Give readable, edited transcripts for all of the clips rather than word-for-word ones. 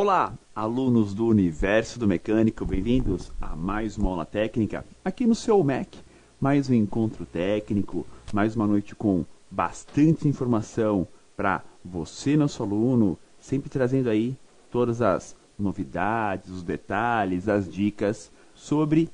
Olá, alunos do Universo do Mecânico, bem-vindos a mais uma aula técnica aqui no seu Mac. Mais um encontro técnico, mais uma noite com bastante informação para você, nosso aluno, sempre trazendo aí todas as novidades, os detalhes, as dicas sobre,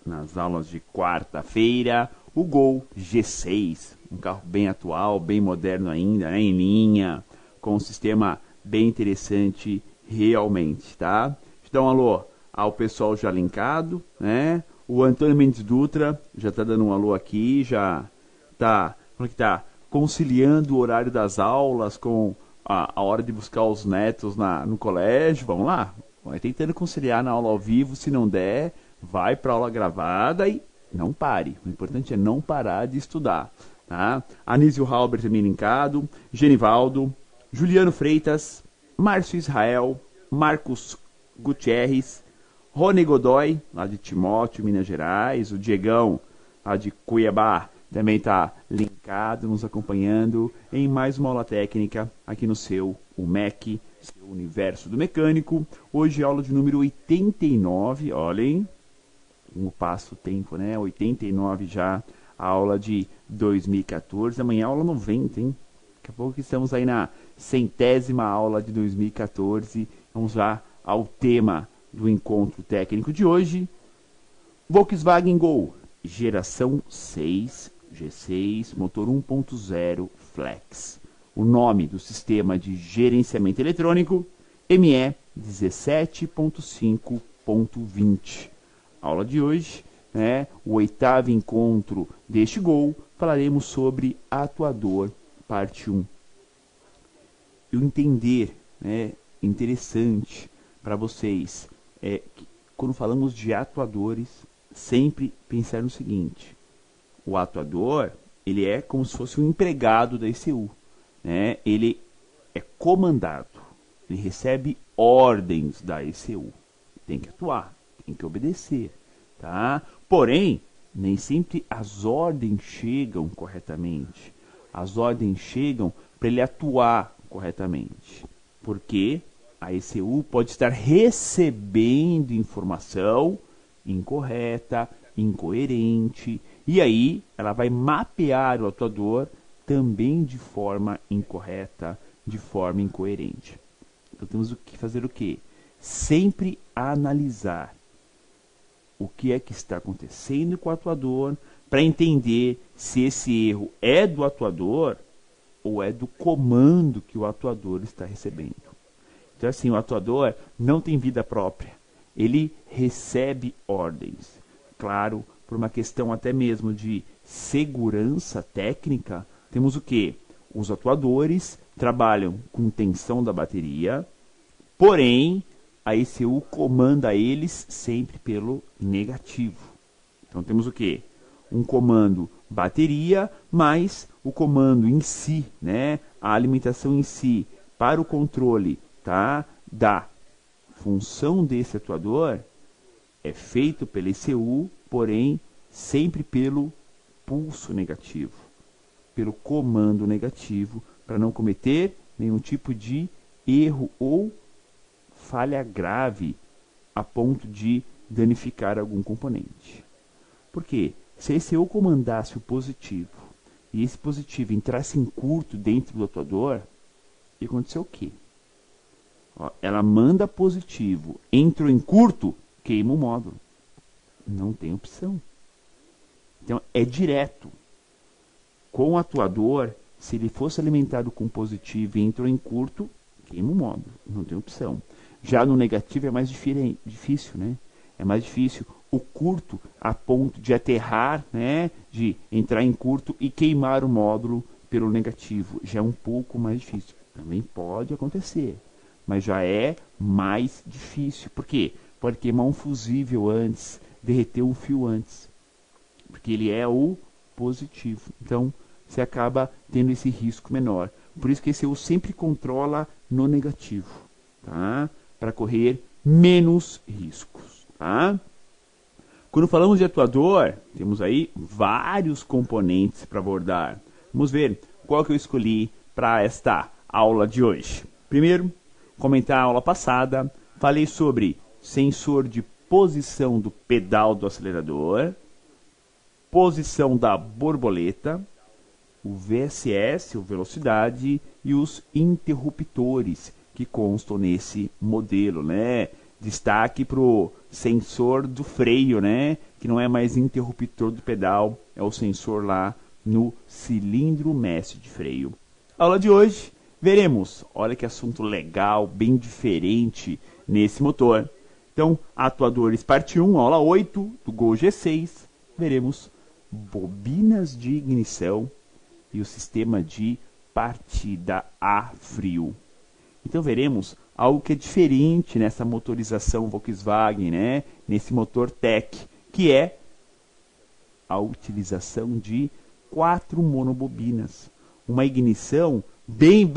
nas aulas de quarta-feira, o Gol G6, um carro bem atual, bem moderno ainda, né, em linha, com um sistema bem interessante realmente, tá? Deixa eu dar um alô ao pessoal já linkado, né? O Antônio Mendes Dutra já tá dando um alô aqui, já tá, como é que tá? Conciliando o horário das aulas com a hora de buscar os netos no colégio. Vamos lá, vai tentando conciliar na aula ao vivo, se não der, vai para aula gravada e não pare. O importante é não parar de estudar, tá? Anísio Halber também linkado, Genivaldo, Juliano Freitas, Márcio Israel, Marcos Gutierrez, Rony Godoy, lá de Timóteo, Minas Gerais, o Diegão, lá de Cuiabá, também está linkado, nos acompanhando em mais uma aula técnica aqui no seu UMEC, seu Universo do Mecânico. Hoje aula de número 89, olhem, como passa o tempo, né? 89 já, a aula de 2014, amanhã aula 90, hein? Daqui a pouco estamos aí na 100ª aula de 2014. Vamos lá ao tema do encontro técnico de hoje. Volkswagen Gol, geração 6, G6, motor 1.0 Flex. O nome do sistema de gerenciamento eletrônico, ME 17.5.20. Aula de hoje, né, o 8º encontro deste Gol, falaremos sobre atuador, parte 1. E o entender, né, interessante para vocês, que quando falamos de atuadores, sempre pensar no seguinte: o atuador, ele é como se fosse um empregado da ECU, né? Ele é comandado, ele recebe ordens da ECU, tem que atuar, tem que obedecer, tá? Porém, nem sempre as ordens chegam corretamente. As ordens chegam para ele atuar corretamente, porque a ECU pode estar recebendo informação incorreta, incoerente, e aí ela vai mapear o atuador também de forma incorreta, de forma incoerente. Então temos que fazer o quê? Sempre analisar o que é que está acontecendo com o atuador para entender se esse erro é do atuador ou é do comando que o atuador está recebendo. Então, assim, o atuador não tem vida própria. Ele recebe ordens. Claro, por uma questão até mesmo de segurança técnica, temos o quê? Os atuadores trabalham com tensão da bateria, porém, a ECU comanda eles sempre pelo negativo. Então, temos o quê? Um comando bateria, mais o comando em si, né? A alimentação em si para o controle, tá, da função desse atuador é feito pela ECU, porém sempre pelo pulso negativo, pelo comando negativo, para não cometer nenhum tipo de erro ou falha grave a ponto de danificar algum componente. Por quê? Se a ECU comandasse o positivo e esse positivo entrasse em curto dentro do atuador, ia acontecer o quê? Ó, ela manda positivo, entrou em curto, queima o módulo. Não tem opção. Então é direto. Com o atuador, se ele fosse alimentado com positivo e entrou em curto, queima o módulo. Não tem opção. Já no negativo é mais difícil, né? É mais difícil. O curto a ponto de aterrar, né, de entrar em curto e queimar o módulo pelo negativo. Já é um pouco mais difícil. Também pode acontecer, mas já é mais difícil. Por quê? Pode queimar um fusível antes, derreter um fio antes, porque ele é o positivo. Então, você acaba tendo esse risco menor. Por isso que esse ECU sempre controla no negativo, tá? Para correr menos riscos, tá? Quando falamos de atuador, temos aí vários componentes para abordar. Vamos ver qual que eu escolhi para esta aula de hoje. Primeiro, comentar a aula passada, falei sobre sensor de posição do pedal do acelerador, posição da borboleta, o VSS, o velocidade, e os interruptores que constam nesse modelo, né? Destaque para o sensor do freio, né? Que não é mais interruptor do pedal, é o sensor lá no cilindro mestre de freio. Aula de hoje, veremos, olha que assunto legal, bem diferente nesse motor. Então, atuadores parte 1, aula 8 do Gol G6, veremos bobinas de ignição e o sistema de partida a frio. Então veremos algo que é diferente nessa motorização Volkswagen, né? Nesse motor Tech, que é a utilização de 4 monobobinas. Uma ignição bem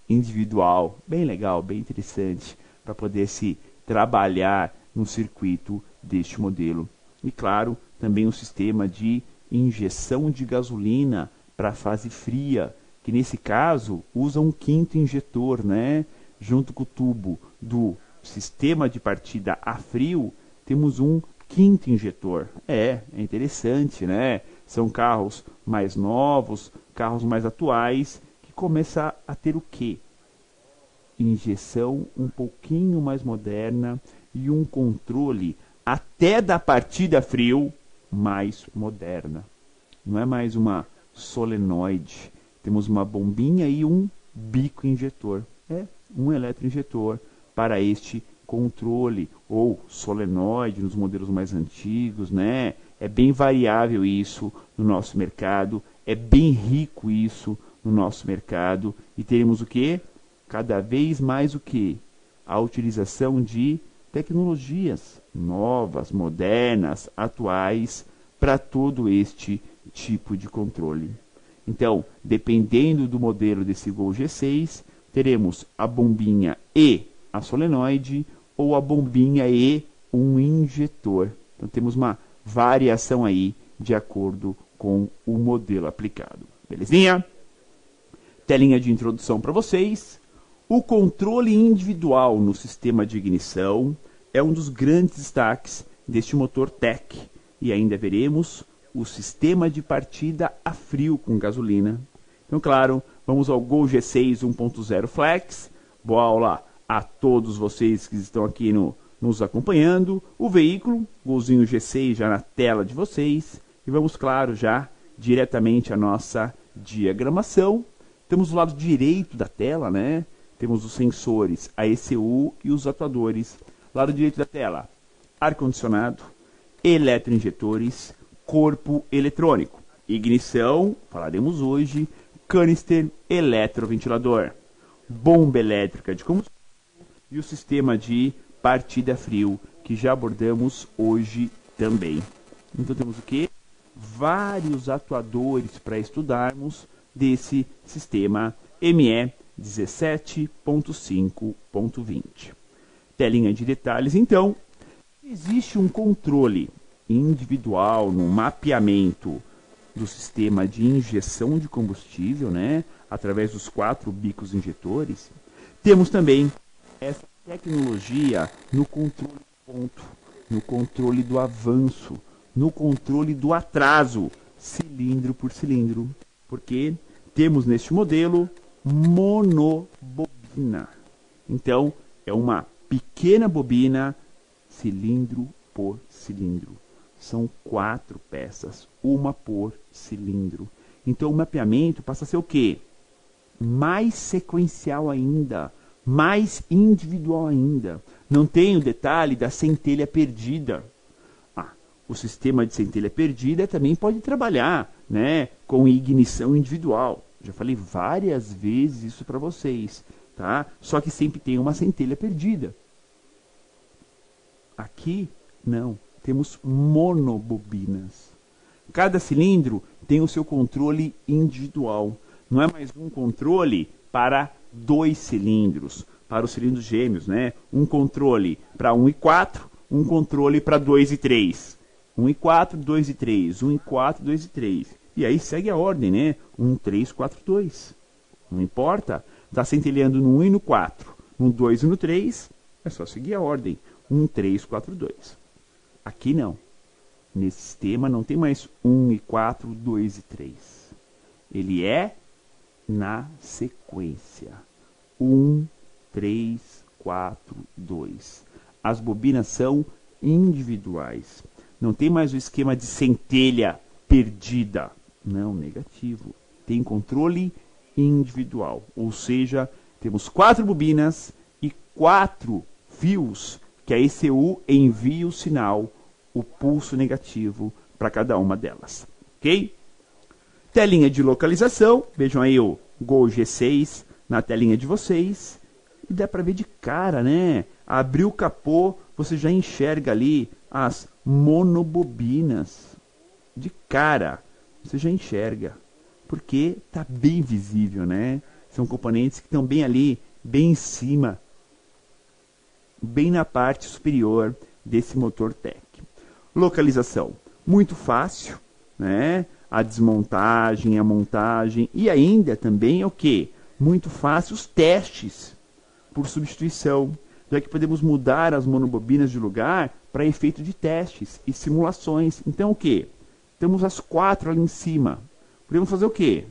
individual, bem legal, bem interessante, para poder se trabalhar no circuito deste modelo. E claro, também um sistema de injeção de gasolina para a fase fria, que nesse caso usa um quinto injetor, né? Junto com o tubo do sistema de partida a frio, temos um quinto injetor. É interessante, né? São carros mais novos, carros mais atuais, que começam a ter o quê? Injeção um pouquinho mais moderna e um controle até da partida a frio mais moderna. Não é mais uma solenoide, temos uma bombinha e um bico injetor. É um eletroinjetor para este controle, ou solenoide nos modelos mais antigos, né? É bem variável isso no nosso mercado, é bem rico isso no nosso mercado, e teremos o que? Cada vez mais o que? A utilização de tecnologias novas, modernas, atuais, para todo este tipo de controle. Então, dependendo do modelo desse Gol G6, teremos a bombinha e a solenoide, ou a bombinha e um injetor. Então, temos uma variação aí de acordo com o modelo aplicado. Belezinha? Telinha de introdução para vocês. O controle individual no sistema de ignição é um dos grandes destaques deste motor Tech. E ainda veremos o sistema de partida a frio com gasolina. Então, claro, vamos ao Gol G6 1.0 Flex. Boa aula a todos vocês que estão aqui nos acompanhando. O veículo, Golzinho G6 já na tela de vocês. E vamos, claro, já diretamente à nossa diagramação. Temos o lado direito da tela, né? Temos os sensores, a ECU e os atuadores. Lado direito da tela, ar-condicionado, eletroinjetores, corpo eletrônico, ignição, falaremos hoje, canister eletroventilador, bomba elétrica de combustível e o sistema de partida frio, que já abordamos hoje também. Então temos o que? Vários atuadores para estudarmos desse sistema ME 17.5.20. Telinha de detalhes, então. Existe um controle individual no mapeamento do sistema de injeção de combustível, né? Através dos 4 bicos injetores. Temos também essa tecnologia no controle do ponto, no controle do avanço, no controle do atraso, cilindro por cilindro. Porque temos neste modelo monobobina. Então, é uma pequena bobina, cilindro por cilindro. São 4 peças, uma por cilindro. Então, o mapeamento passa a ser o quê? Mais sequencial ainda, mais individual ainda. Não tem o detalhe da centelha perdida. O sistema de centelha perdida também pode trabalhar, né, com ignição individual. Já falei várias vezes isso para vocês, tá? Só que sempre tem uma centelha perdida. Aqui, não. Temos monobobinas. Cada cilindro tem o seu controle individual. Não é mais um controle para 2 cilindros, para os cilindros gêmeos, né? Um controle para 1 e 4, um controle para 2 e 3. 1 e 4, 2 e 3, 1 e 4, 2 e 3. E aí segue a ordem, né? 1, 3, 4, 2. Não importa. Está centelhando no 1 e no 4. no 2 e no 3, é só seguir a ordem. 1, 3, 4, 2. Aqui não. Nesse sistema não tem mais 1 e 4, 2 e 3. Ele é na sequência. 1, 3, 4, 2. As bobinas são individuais. Não tem mais o esquema de centelha perdida. Não, negativo. Tem controle individual. Ou seja, temos 4 bobinas e 4 fios que a ECU envia o sinal, o pulso negativo, para cada uma delas. Ok? Telinha de localização. Vejam aí o Gol G6 na telinha de vocês. E dá para ver de cara, né? Abriu o capô, você já enxerga ali as monobobinas. De cara, você já enxerga. Porque está bem visível, né? São componentes que estão bem ali, bem em cima, bem na parte superior desse motor TEC. Localização, muito fácil, né? A desmontagem, a montagem e ainda também o que? Muito fácil os testes por substituição, já que podemos mudar as monobobinas de lugar para efeito de testes e simulações. Então o que? Temos as 4 ali em cima. Podemos fazer o que?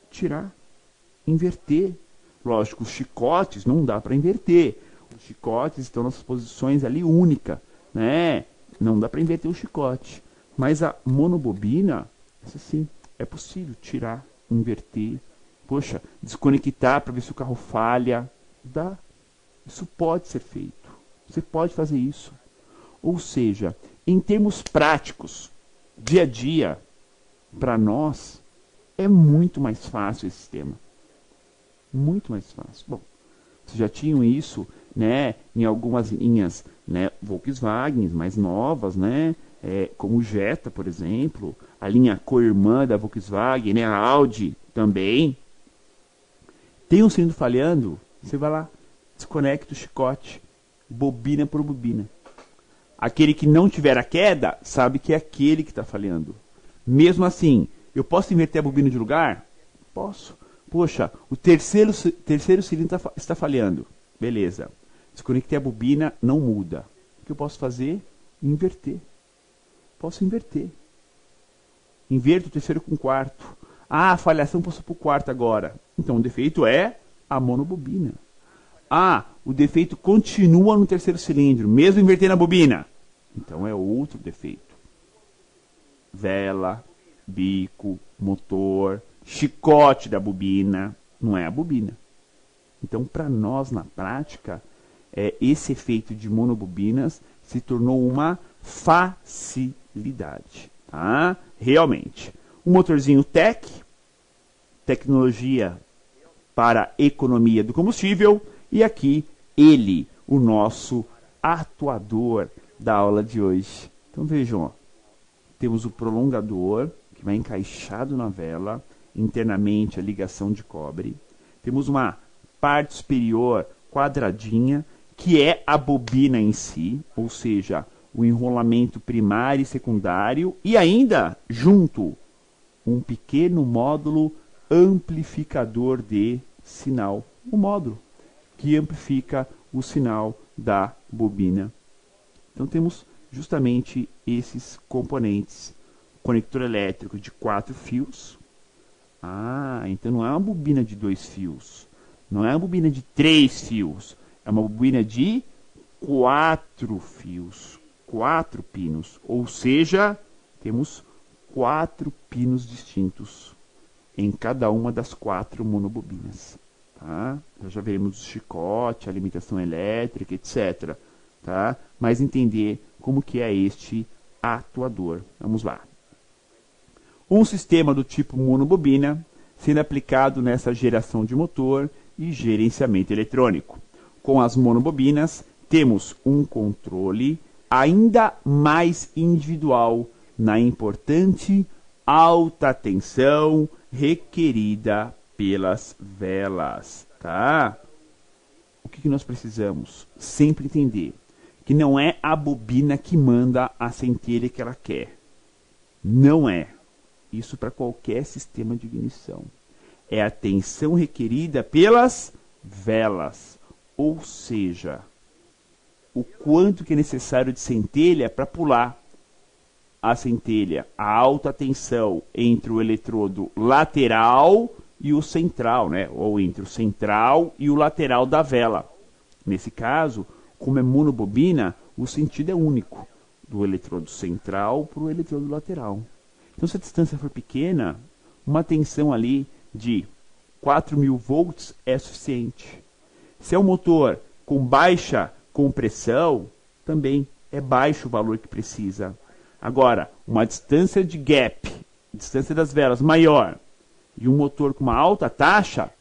Tirar, inverter. Lógico, os chicotes não dá para inverter. Os chicotes estão nas posições ali única, né? Não dá para inverter o chicote. Mas a monobobina, essa sim, é possível tirar, inverter. Poxa, desconectar para ver se o carro falha. Dá. Isso pode ser feito. Você pode fazer isso. Ou seja, em termos práticos, dia a dia, para nós, é muito mais fácil esse sistema. Muito mais fácil. Bom, vocês já tinham isso, né, em algumas linhas, né, Volkswagen mais novas, né, como o Jetta, por exemplo, a linha co-irmã da Volkswagen, né, a Audi também. Tem um cilindro falhando, você vai lá, desconecta o chicote, bobina por bobina. Aquele que não tiver a queda, sabe que é aquele que está falhando. Mesmo assim, eu posso inverter a bobina de lugar? Posso. Poxa, o terceiro cilindro está falhando. Beleza. Desconectei a bobina, não muda. O que eu posso fazer? Inverter. Posso inverter. Inverto o terceiro com o quarto. Ah, a falhação passou para o quarto agora. Então, o defeito é a monobobina. Ah, o defeito continua no terceiro cilindro, mesmo invertendo a bobina. Então, é outro defeito. Vela, bico, motor, chicote da bobina. Não é a bobina. Então, para nós, na prática, esse efeito de monobobinas se tornou uma facilidade. Tá? Realmente. Um motorzinho TEC, tecnologia para economia do combustível. E aqui, ele, o nosso atuador da aula de hoje. Então, vejam, ó, temos o prolongador, que vai encaixado na vela, internamente a ligação de cobre. Temos uma parte superior quadradinha, que é a bobina em si, ou seja, o enrolamento primário e secundário, e ainda, junto, um pequeno módulo amplificador de sinal. Um módulo que amplifica o sinal da bobina. Então temos justamente esses componentes. Conector elétrico de 4 fios. Ah, então não é uma bobina de 2 fios. Não é uma bobina de 3 fios. É uma bobina de 4 fios. 4 pinos. Ou seja, temos 4 pinos distintos em cada uma das 4 monobobinas. Tá? Já veremos o chicote, a limitação elétrica, etc. Tá? Mas entender como que é este atuador. Vamos lá. Um sistema do tipo monobobina sendo aplicado nessa geração de motor e gerenciamento eletrônico. Com as monobobinas, temos um controle ainda mais individual na importante alta tensão requerida pelas velas. Tá? O que nós precisamos? Sempre entender que não é a bobina que manda a centelha que ela quer. Não é. Isso para qualquer sistema de ignição. É a tensão requerida pelas velas. ou seja, o quanto que é necessário de centelha para pular a centelha, a alta tensão entre o eletrodo lateral e o central, né? Ou entre o central e o lateral da vela. Nesse caso, como é monobobina, o sentido é único, do eletrodo central para o eletrodo lateral. Então, se a distância for pequena, uma tensão ali de 4.000 volts é suficiente. Se é um motor com baixa compressão, também é baixo o valor que precisa. Agora, uma distância de gap, distância das velas maior, e um motor com uma alta taxa,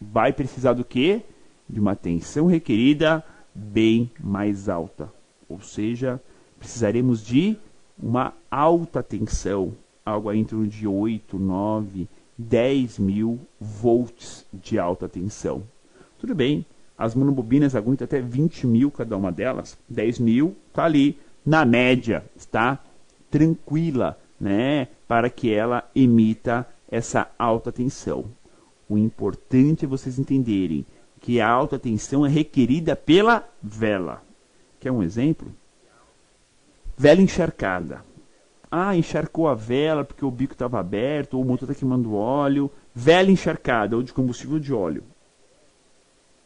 vai precisar do quê? De uma tensão requerida bem mais alta. Ou seja, precisaremos de uma alta tensão, algo aí em torno de 8, 9, 10.000 volts de alta tensão. Tudo bem, as monobobinas aguentam até 20.000 cada uma delas. 10.000 está ali na média, está tranquila, né, para que ela emita essa alta tensão. O importante é vocês entenderem que a alta tensão é requerida pela vela. Quer um exemplo? Vela encharcada. Ah, encharcou a vela porque o bico estava aberto, ou o motor está queimando óleo. Vela encharcada, ou de combustível de óleo.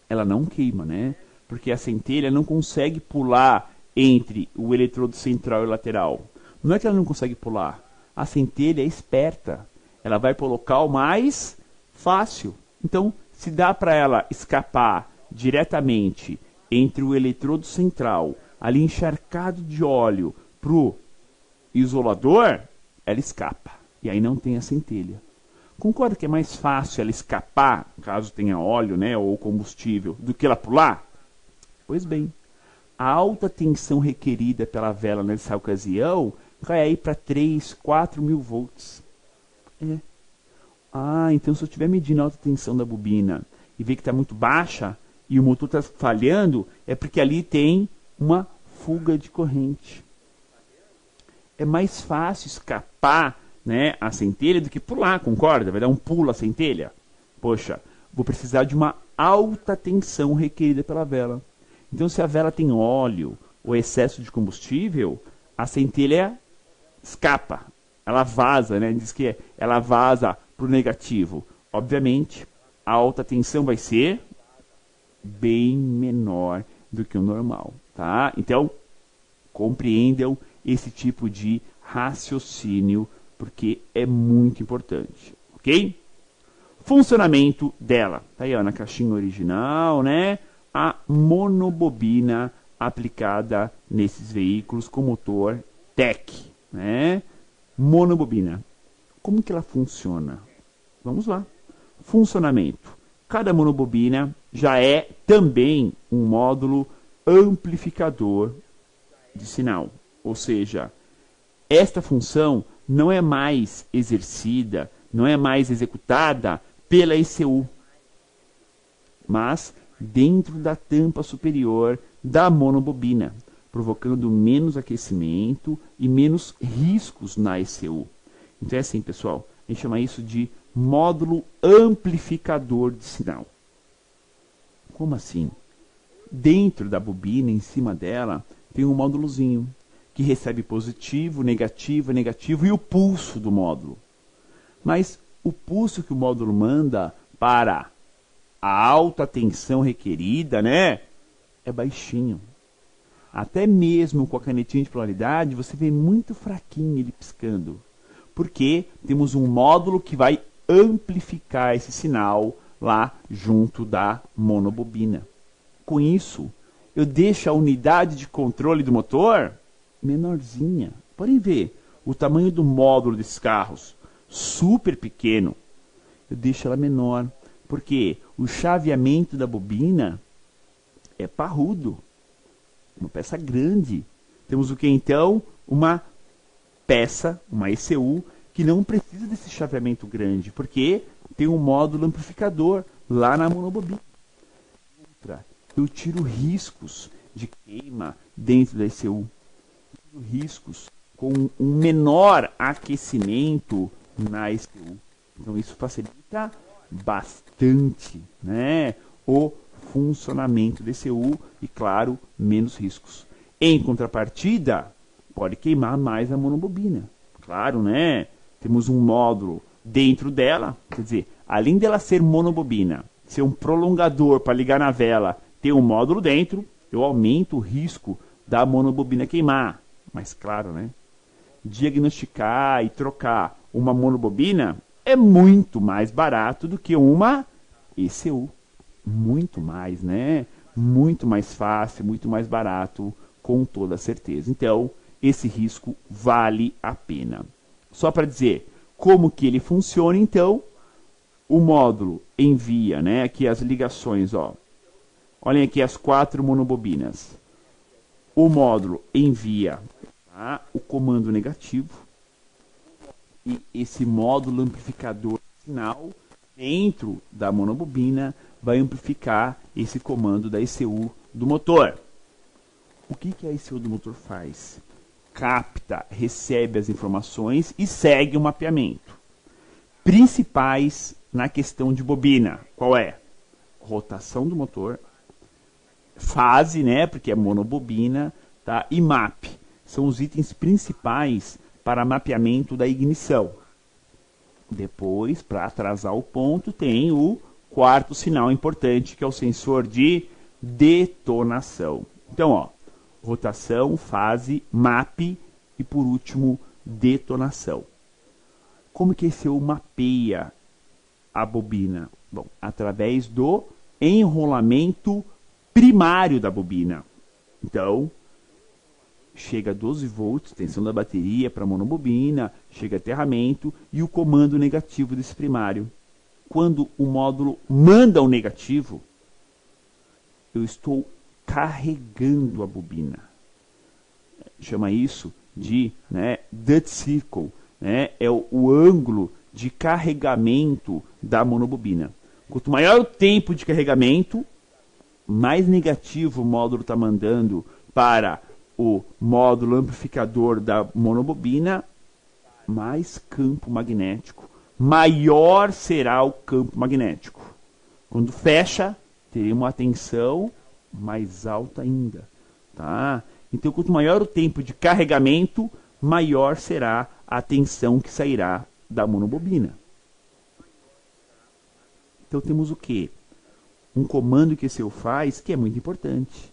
Ela não queima, né? Porque a centelha não consegue pular entre o eletrodo central e lateral. Não é que ela não consegue pular. A centelha é esperta. Ela vai para o local mais fácil. Então, se dá para ela escapar diretamente entre o eletrodo central, ali encharcado de óleo, para o isolador, ela escapa. E aí não tem a centelha. Concorda que é mais fácil ela escapar, caso tenha óleo, né, ou combustível, do que ela pular? Pois bem, a alta tensão requerida pela vela nessa ocasião cai aí para 3, 4.000 volts. Ah, então se eu estiver medindo a alta tensão da bobina e ver que está muito baixa e o motor está falhando, é porque ali tem uma fuga de corrente. É mais fácil escapar, né, a centelha do que pular, concorda? Vai dar um pulo a centelha. Poxa, vou precisar de uma alta tensão requerida pela vela. Então, se a vela tem óleo ou excesso de combustível, a centelha escapa. Ela vaza, né? Diz que ela vaza para o negativo. Obviamente, a alta tensão vai ser bem menor do que o normal, tá? Então, compreendam esse tipo de raciocínio, porque é muito importante, ok? Funcionamento dela. Tá aí, ó, na caixinha original, né? A monobobina aplicada nesses veículos com motor TEC, né? Monobobina. Como que ela funciona? Vamos lá. Funcionamento. Cada monobobina já é também um módulo amplificador de sinal. Ou seja, esta função não é mais exercida, não é mais executada pela ECU, mas dentro da tampa superior da monobobina, provocando menos aquecimento e menos riscos na ECU. Então é assim, pessoal, a gente chama isso de módulo amplificador de sinal. Como assim? Dentro da bobina, em cima dela, tem um módulozinho que recebe positivo, negativo, negativo e o pulso do módulo. Mas o pulso que o módulo manda para a alta tensão requerida, né, é baixinho. Até mesmo com a canetinha de polaridade, você vê muito fraquinho ele piscando. Porque temos um módulo que vai amplificar esse sinal lá junto da monobobina. Com isso, eu deixo a unidade de controle do motor menorzinha. Podem ver o tamanho do módulo desses carros, super pequeno. Eu deixo ela menor, porque o chaveamento da bobina é parrudo. Uma peça grande. Temos o que então? Uma peça, uma ECU, que não precisa desse chaveamento grande, porque tem um módulo amplificador lá na monobobina. Outra, eu tiro riscos de queima dentro da ECU. Eu tiro riscos com um menor aquecimento na ECU. Então isso facilita bastante, né, o funcionamento do ECU e, claro, menos riscos. Em contrapartida, pode queimar mais a monobobina. Claro, né? Temos um módulo dentro dela, quer dizer, além dela ser monobobina, ser um prolongador para ligar na vela, ter um módulo dentro, eu aumento o risco da monobobina queimar. Mas claro, né? Diagnosticar e trocar uma monobobina é muito mais barato do que uma ECU. Muito mais, né? Muito mais fácil, muito mais barato, com toda certeza. Então, esse risco vale a pena. Só para dizer como que ele funciona, então, o módulo envia, né? Aqui as ligações, ó. Olhem aqui as 4 monobobinas. O módulo envia, tá, o comando negativo e esse módulo amplificador sinal dentro da monobobina vai amplificar esse comando da ECU do motor. O que a ECU do motor faz? Capta, recebe as informações e segue o mapeamento. Principais na questão de bobina, qual é? Rotação do motor, fase, né, porque é monobobina, tá? E MAP, são os itens principais para mapeamento da ignição. Depois, para atrasar o ponto, tem o quarto sinal importante, que é o sensor de detonação. Então, ó, rotação, fase, MAP e, por último, detonação. Como que esse mapeia a bobina? Bom, através do enrolamento primário da bobina. Então, chega a 12 volts, tensão da bateria para a monobobina, chega aterramento e o comando negativo desse primário. Quando o módulo manda o negativo, eu estou carregando a bobina. Chama isso de, né, dead circle, né, é o ângulo de carregamento da monobobina. Quanto maior o tempo de carregamento, mais negativo o módulo está mandando para o módulo amplificador da monobobina, mais campo magnético, maior será o campo magnético. Quando fecha, teremos uma tensão mais alta ainda. Tá? Então, quanto maior o tempo de carregamento, maior será a tensão que sairá da monobobina. Então, temos o quê? Um comando que esse faz que é muito importante.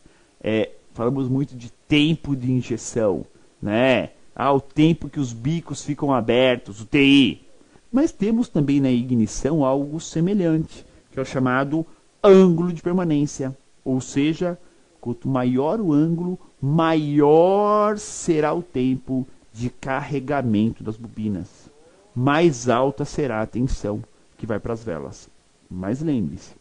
Falamos muito de tempo de injeção, né? O tempo que os bicos ficam abertos, o TI. Mas temos também na ignição algo semelhante, que é o chamado ângulo de permanência. Ou seja, quanto maior o ângulo, maior será o tempo de carregamento das bobinas. Mais alta será a tensão que vai para as velas. Mas lembre-se,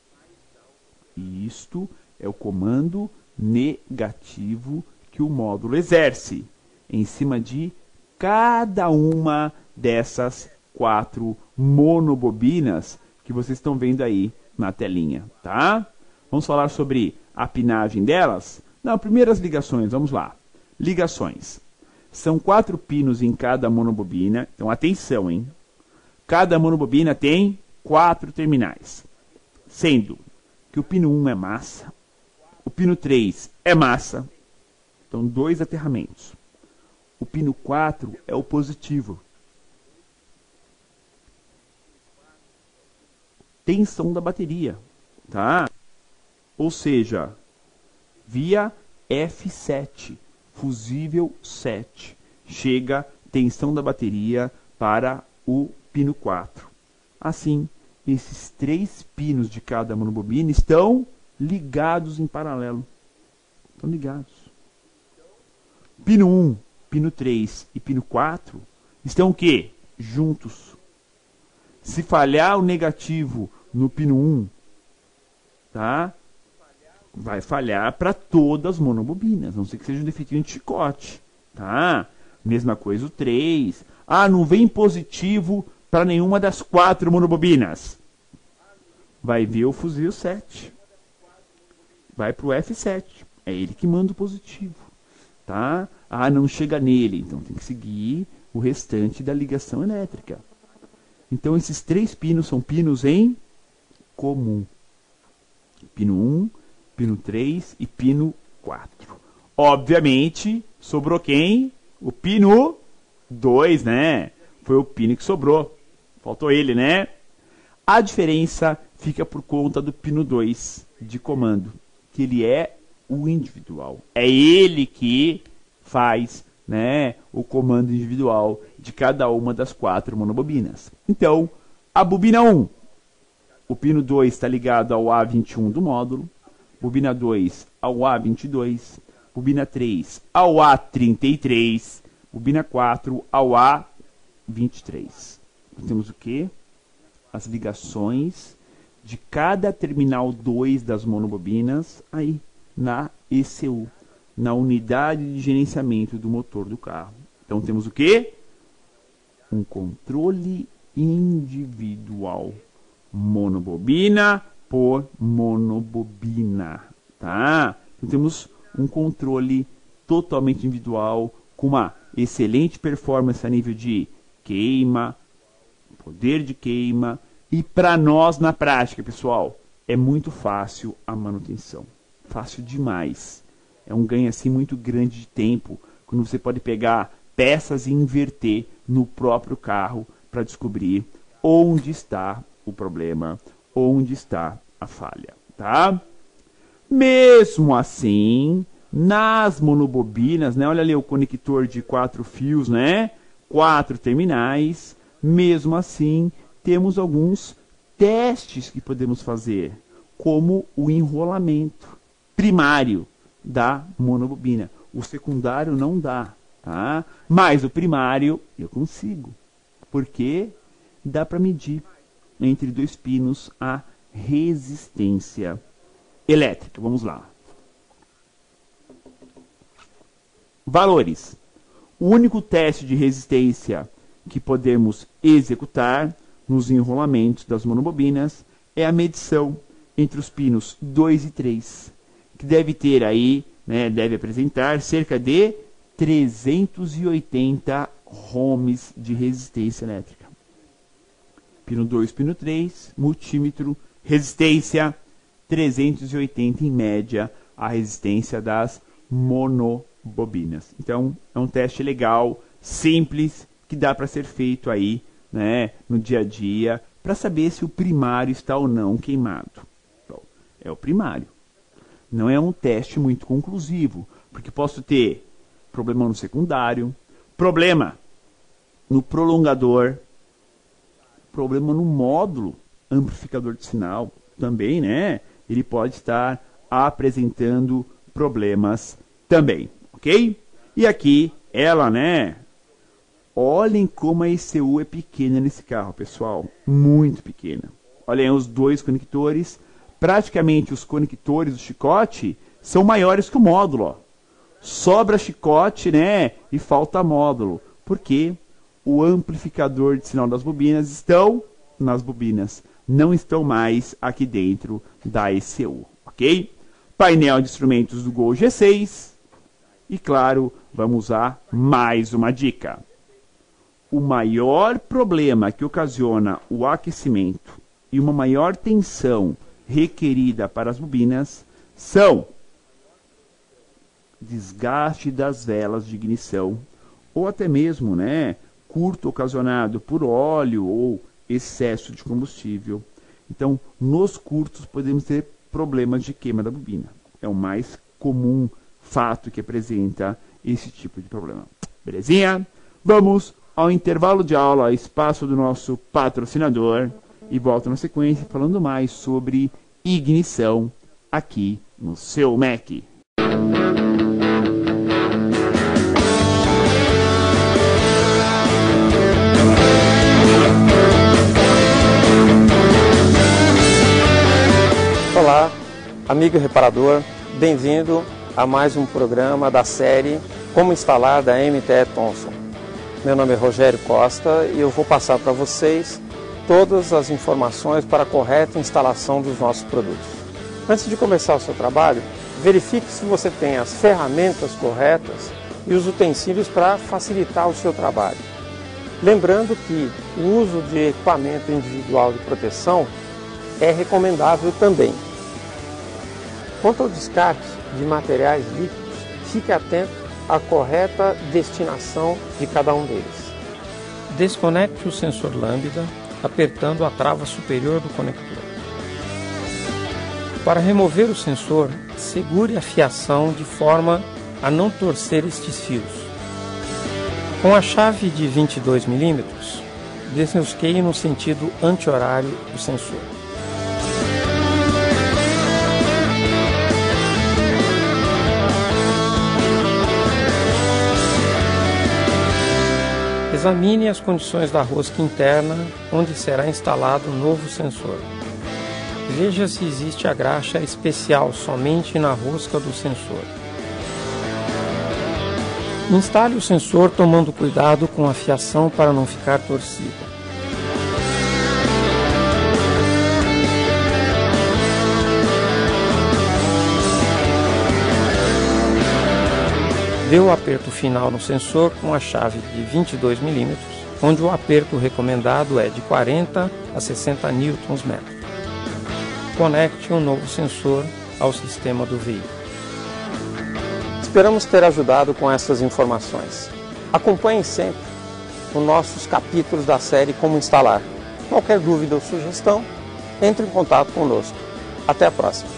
isto é o comando negativo que o módulo exerce em cima de cada uma dessas 4 monobobinas que vocês estão vendo aí na telinha, tá? Vamos falar sobre a pinagem delas? Não, primeiro as ligações, vamos lá. Ligações. São 4 pinos em cada monobobina, então atenção, hein? Cada monobobina tem 4 terminais, sendo que o pino 1 é massa, o pino 3 é massa, então 2 aterramentos. O pino 4 é o positivo. Tensão da bateria, tá? Ou seja, via F7, fusível 7, chega tensão da bateria para o pino 4. Assim, esses 3 pinos de cada monobobina estão ligados em paralelo. Estão ligados. Pino 1, pino 3 e pino 4 estão o quê? Juntos. Se falhar o negativo no pino 1, tá? Vai falhar para todas as monobobinas, a não ser que seja um defeitinho de chicote, tá? Mesma coisa o 3. Não vem positivo para nenhuma das 4 monobobinas. Vai ver o fusível 7. Vai para o F7. É ele que manda o positivo, tá? Não chega nele, então tem que seguir o restante da ligação elétrica. Então esses 3 pinos são pinos em comum. Pino 1, pino 3 e pino 4. Obviamente, sobrou quem? O pino 2, né? Foi o pino que sobrou. Faltou ele, né? A diferença fica por conta do pino 2 de comando, que ele é o individual. É ele que faz, né, o comando individual de cada uma das 4 monobobinas. Então, a bobina 1, o pino 2 está ligado ao A21 do módulo, bobina 2 ao A22, bobina 3 ao A33, bobina 4 ao A23. Nós temos o quê? As ligações de cada terminal 2 das monobobinas aí na ECU, na unidade de gerenciamento do motor do carro. Então temos o quê? Um controle individual, monobobina por monobobina, tá? Então temos um controle totalmente individual, com uma excelente performance a nível de queima, poder de queima, e para nós na prática, pessoal, é muito fácil a manutenção. Fácil demais. É um ganho assim muito grande de tempo, quando você pode pegar peças e inverter no próprio carro para descobrir onde está o problema, onde está a falha, tá? Mesmo assim, nas monobobinas, né? Olha ali o conector de 4 fios, né? 4 terminais. Mesmo assim, temos alguns testes que podemos fazer, como o enrolamento primário da monobobina. O secundário não dá, tá? Mas o primário eu consigo, porque dá para medir entre 2 pinos a resistência elétrica. Vamos lá. Valores. O único teste de resistência que podemos executar nos enrolamentos das monobobinas é a medição entre os pinos 2 e 3, que deve ter aí, né, deve apresentar cerca de 380 ohms de resistência elétrica. Pino 2, pino 3, multímetro, resistência 380 em média, a resistência das monobobinas. Então, é um teste legal, simples, que dá para ser feito aí, né, no dia a dia, para saber se o primário está ou não queimado. Bom, é o primário. Não é um teste muito conclusivo, porque posso ter problema no secundário, problema no prolongador, problema no módulo amplificador de sinal também, né? Ele pode estar apresentando problemas também, ok? E aqui ela, né? Olhem como a ECU é pequena nesse carro, pessoal. Muito pequena. Olhem os 2 conectores. Praticamente os conectores do chicote são maiores que o módulo. Ó. Sobra chicote, né? E falta módulo. Porque o amplificador de sinal das bobinas estão nas bobinas. Não estão mais aqui dentro da ECU. Ok? Painel de instrumentos do Gol G6. E claro, vamos usar mais uma dica. O maior problema que ocasiona o aquecimento e uma maior tensão requerida para as bobinas são desgaste das velas de ignição ou até mesmo, né, curto ocasionado por óleo ou excesso de combustível. Então, nos curtos podemos ter problemas de queima da bobina. É o mais comum fato que apresenta esse tipo de problema. Belezinha? Vamos ao intervalo de aula, espaço do nosso patrocinador, e volto na sequência falando mais sobre ignição aqui no seu Mac. Olá, amigo reparador, bem-vindo a mais um programa da série Como Instalar da MTE Thomson. Meu nome é Rogério Costa e eu vou passar para vocês todas as informações para a correta instalação dos nossos produtos. Antes de começar o seu trabalho, verifique se você tem as ferramentas corretas e os utensílios para facilitar o seu trabalho. Lembrando que o uso de equipamento individual de proteção é recomendável também. Quanto ao descarte de materiais líquidos, fique atento à correta destinação de cada um deles. Desconecte o sensor lambda apertando a trava superior do conector. Para remover o sensor, segure a fiação de forma a não torcer estes fios. Com a chave de 22 mm, desenrosqueie no sentido anti-horário do sensor. Examine as condições da rosca interna, onde será instalado o novo sensor. Veja se existe a graxa especial somente na rosca do sensor. Instale o sensor tomando cuidado com a fiação para não ficar torcida. Dê o aperto final no sensor com a chave de 22 mm, onde o aperto recomendado é de 40 a 60 Nm. Conecte um novo sensor ao sistema do veículo. Esperamos ter ajudado com essas informações. Acompanhe sempre os nossos capítulos da série Como Instalar. Qualquer dúvida ou sugestão, entre em contato conosco. Até a próxima!